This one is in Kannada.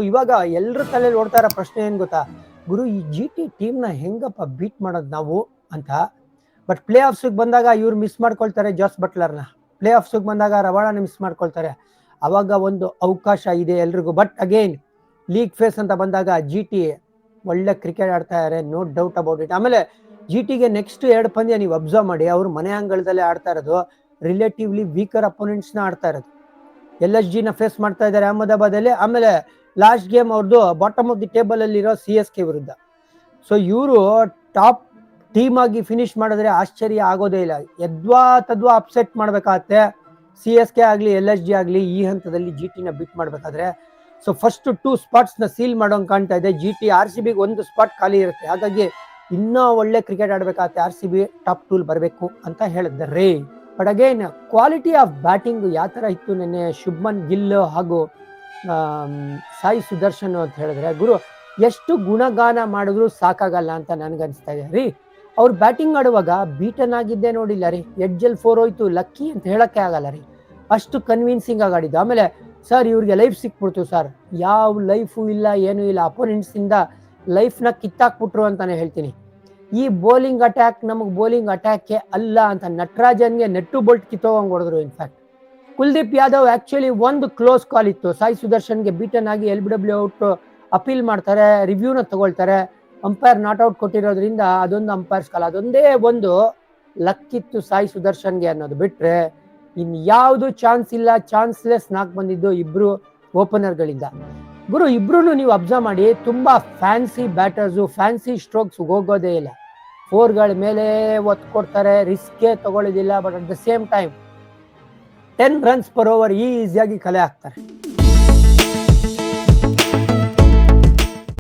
ಇವಾಗ ಎಲ್ರ ತಲೆಯಲ್ಲಿ ಓಡ್ತಾ ಇರೋ ಪ್ರಶ್ನೆ ಏನ್ ಗೊತ್ತಾ, ಗುರು ಈ GT ಟೀಮ್ನ ಹೆಂಗಪ್ಪ ಬೀಟ್ ಮಾಡೋದು ನಾವು ಅಂತ. ಬಟ್ ಪ್ಲೇ ಆಫ್ಸ್ಗೆ ಬಂದಾಗ ಇವ್ರು ಮಿಸ್ ಮಾಡ್ಕೊಳ್ತಾರೆ ಜಾಸ್ ಬಟ್ಲರ್ನ. ಪ್ಲೇ ಆಫ್ಸ್ಗೆ ಬಂದಾಗ ರವಾಡನ ಮಿಸ್ ಮಾಡ್ಕೊಳ್ತಾರೆ. ಅವಾಗ ಒಂದು ಅವಕಾಶ ಇದೆ ಎಲ್ರಿಗೂ. ಬಟ್ ಅಗೇನ್ ಲೀಗ್ ಫೇಸ್ ಅಂತ ಬಂದಾಗ GT ಒಳ್ಳೆ ಕ್ರಿಕೆಟ್ ಆಡ್ತಾ ಇದ್ದಾರೆ, ನೋ ಡೌಟ್ ಅಬೌಟ್ ಇಟ್. ಆಮೇಲೆ GTಗೆ ನೆಕ್ಸ್ಟ್ 2 ಪಂದ್ಯ ನೀವು ಅಬ್ಸರ್ವ್ ಮಾಡಿ, ಅವ್ರು ಮನೆ ಅಂಗಳದಲ್ಲೇ ಆಡ್ತಾ ಇರೋದು, ರಿಲೇಟಿವ್ಲಿ ವೀಕರ್ ಅಪೋನೆಂಟ್ಸ್ನ ಆಡ್ತಾ ಇರೋದು. LSGನ ಫೇಸ್ ಮಾಡ್ತಾ ಇದ್ದಾರೆ ಅಹಮದಾಬಾದ್ ಅಲ್ಲಿ. ಆಮೇಲೆ ಲಾಸ್ಟ್ ಗೇಮ್ ಅವ್ರದ್ದು ಬಾಟಮ್ ಆಫ್ ದಿ ಟೇಬಲ್ ಅಲ್ಲಿರೋ CSK ವಿರುದ್ಧ. ಸೊ ಇವರು ಟಾಪ್ ಟೀಮ್ ಆಗಿ ಫಿನಿಶ್ ಮಾಡಿದ್ರೆ ಆಶ್ಚರ್ಯ ಆಗೋದೇ ಇಲ್ಲ. ಯದ್ವಾ ತದ್ವಾ ಅಪ್ಸೆಟ್ ಮಾಡ್ಬೇಕಾಗತ್ತೆ CSK ಆಗ್ಲಿ LSG ಆಗ್ಲಿ ಈ ಹಂತದಲ್ಲಿ GTನ ಬೀಟ್ ಮಾಡ್ಬೇಕಾದ್ರೆ. ಸೊ ಫಸ್ಟ್ 2 ಸ್ಪಾಟ್ಸ್ನ ಸೀಲ್ ಮಾಡೋಂಗ್ ಕಾಣ್ತಾ ಇದೆ. GT RCBಗೆ 1 ಸ್ಪಾಟ್ ಖಾಲಿ ಇರುತ್ತೆ. ಹಾಗಾಗಿ ಇನ್ನೂ ಒಳ್ಳೆ ಕ್ರಿಕೆಟ್ ಆಡ್ಬೇಕಾಗತ್ತೆ. RCB ಟಾಪ್ 2 ಬರಬೇಕು ಅಂತ ಹೇಳಿದ್ದಾರೆ. But again quality of batting ಯಾವ ತರ ಇತ್ತು ನೆನ್ನೆ ಶುಭ್ಮನ್ ಗಿಲ್ ಹಾಗೂ ಸಾಯಿ ಸುದರ್ಶನ್ ಅಂತ ಹೇಳಿದ್ರೆ, ಗುರು ಎಷ್ಟು ಗುಣಗಾನ ಮಾಡಿದ್ರು ಸಾಕಾಗಲ್ಲ ಅಂತ ನನ್ಗನ್ಸ್ತಾ ಇದೆ ರೀ. ಅವ್ರು ಬ್ಯಾಟಿಂಗ್ ಆಡುವಾಗ ಬೀಟನ್ ಆಗಿದ್ದೆ ನೋಡಿಲ್ಲ ರೀ. ಎಡ್ಜಲ್ 4 ಹೋಯ್ತು, ಲಕ್ಕಿ ಅಂತ ಹೇಳಕ್ಕೆ ಆಗಲ್ಲ ರೀ, ಅಷ್ಟು ಕನ್ವಿನ್ಸಿಂಗ್ ಆಗಿ ಆಡಿದ್ದು. ಆಮೇಲೆ ಸರ್ ಇವ್ರಿಗೆ ಲೈಫ್ ಸಿಕ್ಬಿಡ್ತು ಸರ್, ಯಾವ ಲೈಫು ಇಲ್ಲ ಏನೂ ಇಲ್ಲ, ಅಪೋನೆಂಟ್ಸ್ ಇಂದ ಲೈಫ್ನ ಕಿತ್ತಾಕ್ಬಿಟ್ರು ಅಂತಾನೆ ಹೇಳ್ತೀನಿ. ಈ ಬೌಲಿಂಗ್ ಅಟ್ಯಾಕ್ ನಮಗೆ ಬೌಲಿಂಗ್ ಅಟ್ಯಾಕೆ ಅಲ್ಲ ಅಂತ ನಟರಾಜನ್ಗೆ ನೆಟ್ಟು ಬೋಲ್ಟ್ ಕಿತ್ತೋಗಂಗ್ ಹೊಡೆದ್ರು. ಇನ್ಫ್ಯಾಕ್ಟ್ ಕುಲ್ದೀಪ್ ಯಾದವ್ ಆಕ್ಚುಲಿ ಒಂದು ಕ್ಲೋಸ್ ಕಾಲ್ ಇತ್ತು. ಸಾಯಿ ಸುದರ್ಶನ್ಗೆ ಬೀಟನ್ ಆಗಿ LBW ಔಟ್ ಅಪೀಲ್ ಮಾಡ್ತಾರೆ, ರಿವ್ಯೂನ ತಗೊಳ್ತಾರೆ. ಅಂಪೈರ್ ನಾಟ್ ಔಟ್ ಕೊಟ್ಟಿರೋದ್ರಿಂದ ಅದೊಂದು ಅಂಪೈರ್ಸ್ ಕಾಲ್, ಅದೊಂದೇ ಒಂದು ಲಕ್ಕಿತ್ತು ಸಾಯಿ ಸುದರ್ಶನ್ಗೆ ಅನ್ನೋದು ಬಿಟ್ರೆ ಇನ್ ಯಾವುದು ಚಾನ್ಸ್ ಇಲ್ಲ. ಚಾನ್ಸ್ಲೆಸ್ ನಾಕ್ ಬಂದಿದ್ದು ಇಬ್ರು ಓಪನರ್ಗಳಿಂದ. ಗುರು ಇಬ್ರು ನೀವು ಅಬ್ಸರ್ವ್ ಮಾಡಿ, ತುಂಬಾ ಫ್ಯಾನ್ಸಿ ಬ್ಯಾಟರ್ಸು, ಫ್ಯಾನ್ಸಿ ಸ್ಟ್ರೋಕ್ಸ್ ಹೋಗೋದೇ ಇಲ್ಲ. 4ಗಳ ಮೇಲೆ ಒತ್ತು ಕೊಡ್ತಾರೆ, ರಿಸ್ಕೇ ತಗೊಳ್ಳೋದಿಲ್ಲ. But at the same time 10 runs per over ಈಸಿಯಾಗಿ ಕಲೆ ಹಾಕ್ತಾರೆ.